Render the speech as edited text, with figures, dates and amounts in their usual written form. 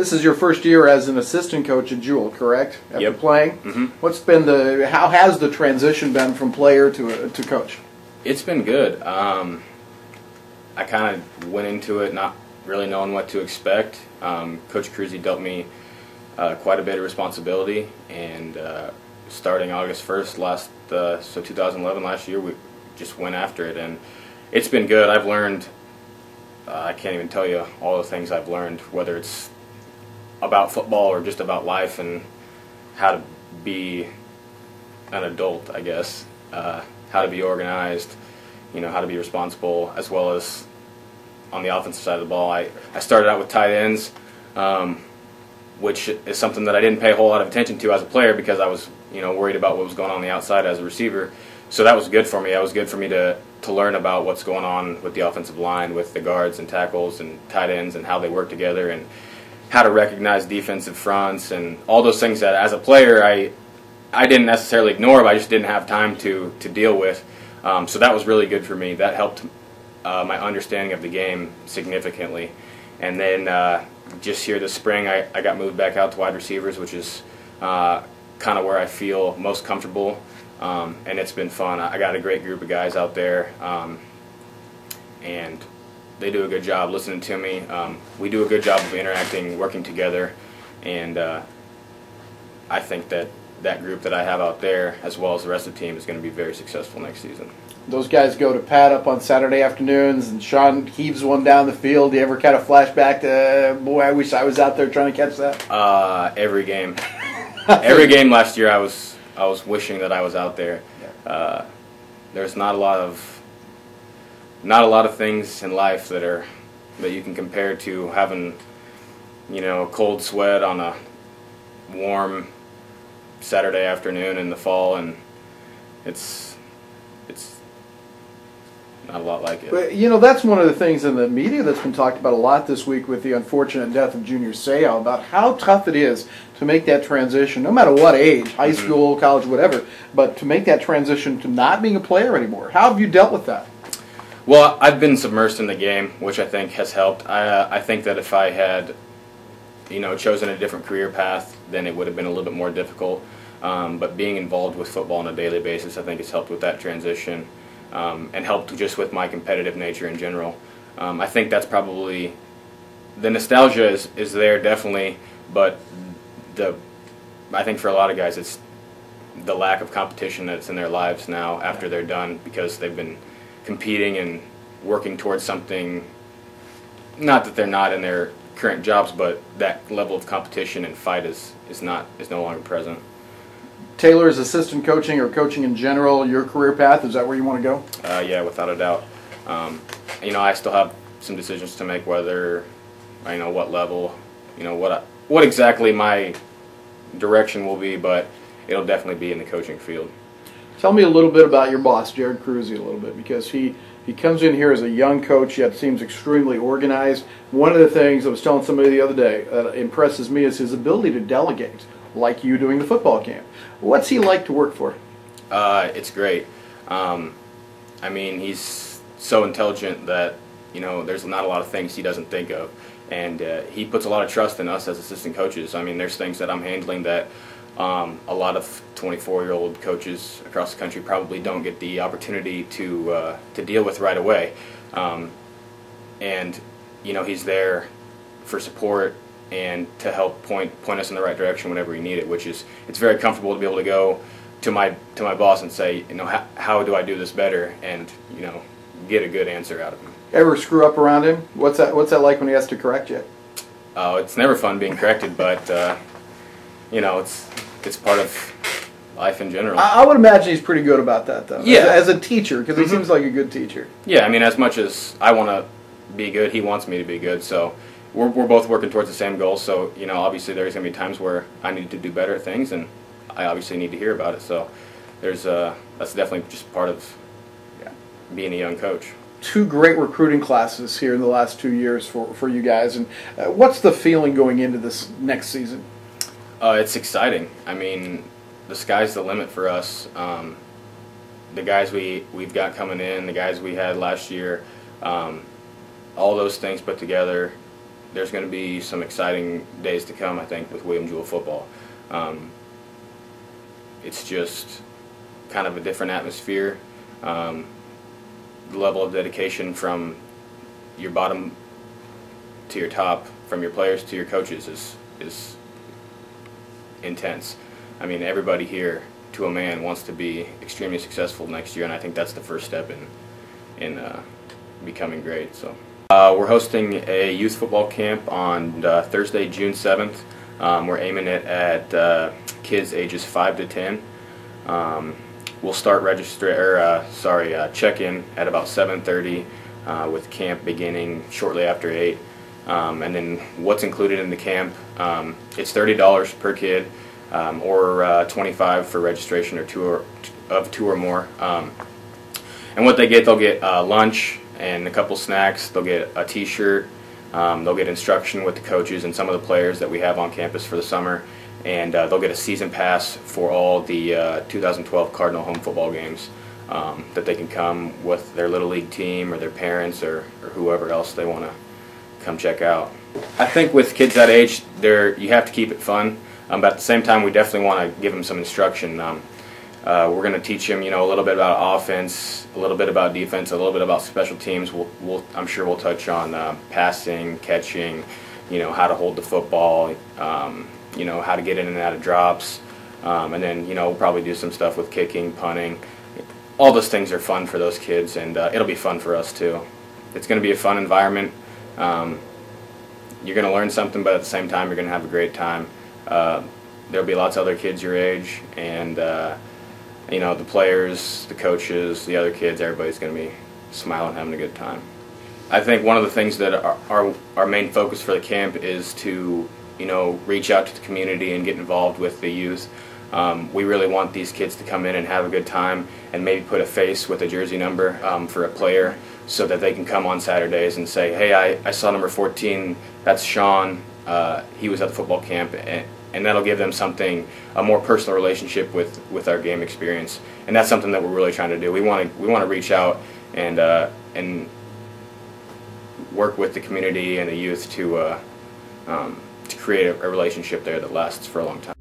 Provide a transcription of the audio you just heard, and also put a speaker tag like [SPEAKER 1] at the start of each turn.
[SPEAKER 1] This is your first year as an assistant coach at Jewell, correct? After playing?
[SPEAKER 2] Mm-hmm.
[SPEAKER 1] How has the transition been from player to coach?
[SPEAKER 2] It's been good. I kind of went into it not really knowing what to expect. Coach Cruzy dealt me quite a bit of responsibility, and starting August 1st, so 2011, last year, we just went after it, and it's been good. I've learned, I can't even tell you all the things I've learned, whether it's about football or just about life and how to be an adult, I guess, how to be organized, how to be responsible, as well as on the offensive side of the ball. I started out with tight ends, which is something that I didn't pay a whole lot of attention to as a player because I was worried about what was going on the outside as a receiver. So that was good for me. That was good for me to learn about what's going on with the offensive line, with the guards and tackles and tight ends and how they work together and how to recognize defensive fronts and all those things that as a player I didn't necessarily ignore, but I just didn't have time to deal with. So that was really good for me. That helped my understanding of the game significantly. And then just here this spring, I got moved back out to wide receivers, which is kind of where I feel most comfortable, and it's been fun. I got a great group of guys out there, and they do a good job listening to me. We do a good job of interacting, working together, and I think that group that I have out there, as well as the rest of the team, is going to be very successful next season.
[SPEAKER 1] Those guys go to pad up on Saturday afternoons, and Sean heaves one down the field. Do you ever kind of flashback to, boy, I wish I was out there trying to catch that?
[SPEAKER 2] Every game. Every game last year I was wishing that I was out there. There's not a lot of things in life that you can compare to having a cold sweat on a warm Saturday afternoon in the fall, and it's not a lot like it.
[SPEAKER 1] But, that's one of the things in the media that's been talked about a lot this week with the unfortunate death of Junior Seau, about how tough it is to make that transition, no matter what age, high school, college, whatever, but to make that transition to not being a player anymore. How have you dealt with that?
[SPEAKER 2] Well, I've been submersed in the game, which I think has helped. I think that if I had chosen a different career path, then it would have been a little bit more difficult. But being involved with football on a daily basis, I think has helped with that transition. And helped just with my competitive nature in general. I think that's probably, the nostalgia is there definitely, but I think for a lot of guys it's the lack of competition that's in their lives now after they're done, because they've been competing and working towards something, not that they're not in their current jobs, but that level of competition and fight is no longer present.
[SPEAKER 1] Taylor's assistant coaching or coaching in general, your career path, is that where you want to go?
[SPEAKER 2] Yeah, without a doubt. I still have some decisions to make, whether, what level, what exactly my direction will be, but it'll definitely be in the coaching field.
[SPEAKER 1] Tell me a little bit about your boss, Jared Cruzy, a little bit, because he comes in here as a young coach, yet seems extremely organized. One of the things I was telling somebody the other day that impresses me is his ability to delegate, like you doing the football camp. What's he like to work for?
[SPEAKER 2] It's great. He's so intelligent that, there's not a lot of things he doesn't think of. And he puts a lot of trust in us as assistant coaches. There's things that I'm handling that a lot of 24-year-old coaches across the country probably don't get the opportunity to deal with right away. He's there for support and to help point us in the right direction whenever we need it, which is, it's very comfortable to be able to go to my boss and say, how do I do this better, and get a good answer out of him.
[SPEAKER 1] Ever screw up around him? What's that like when he has to correct you?
[SPEAKER 2] Oh, it's never fun being corrected, but it's part of life in general.
[SPEAKER 1] I would imagine he's pretty good about that, though.
[SPEAKER 2] Yeah,
[SPEAKER 1] as a teacher, because he seems like a good teacher.
[SPEAKER 2] Yeah, as much as I want to be good, he wants me to be good. So we're both working towards the same goal. So obviously there's going to be times where I need to do better at things, and I obviously need to hear about it. So that's definitely just part of being a young coach.
[SPEAKER 1] 2 great recruiting classes here in the last 2 years for you guys. And what's the feeling going into this next season?
[SPEAKER 2] It's exciting. The sky's the limit for us. The guys we've got coming in, the guys we had last year, all those things put together, there's going to be some exciting days to come, I think, with William Jewell football. It's just kind of a different atmosphere. The level of dedication from your bottom to your top, from your players to your coaches, is intense. I mean, everybody here, to a man, wants to be extremely successful next year, and I think that's the first step in becoming great. So we're hosting a youth football camp on Thursday, June 7th. We're aiming it at kids ages 5 to 10. We'll start check-in at about 7:30 with camp beginning shortly after 8. And then what's included in the camp, it's $30 per kid, or $25 for registration or two or more. And what they get, they'll get lunch and a couple snacks. They'll get a T-shirt. They'll get instruction with the coaches and some of the players that we have on campus for the summer. And they'll get a season pass for all the 2012 Cardinal home football games, that they can come with their little league team or their parents or whoever else they want to come check out. I think with kids that age, you have to keep it fun, but at the same time, we definitely want to give them some instruction. We're going to teach them, a little bit about offense, a little bit about defense, a little bit about special teams. I'm sure we'll touch on passing, catching, how to hold the football, how to get in and out of drops, and then we'll probably do some stuff with kicking, punting. All those things are fun for those kids, and it'll be fun for us too. It's going to be a fun environment. You're going to learn something, but at the same time, you're going to have a great time. There'll be lots of other kids your age, and the players, the coaches, the other kids, everybody's going to be smiling, having a good time. I think one of the things that our main focus for the camp is to reach out to the community and get involved with the youth. We really want these kids to come in and have a good time and maybe put a face with a jersey number for a player, so that they can come on Saturdays and say, hey, I saw number 14, that's Sean, he was at the football camp, and that'll give them a more personal relationship with our game experience. And that's something that we're really trying to do. We want to reach out and work with the community and the youth to create a relationship there that lasts for a long time.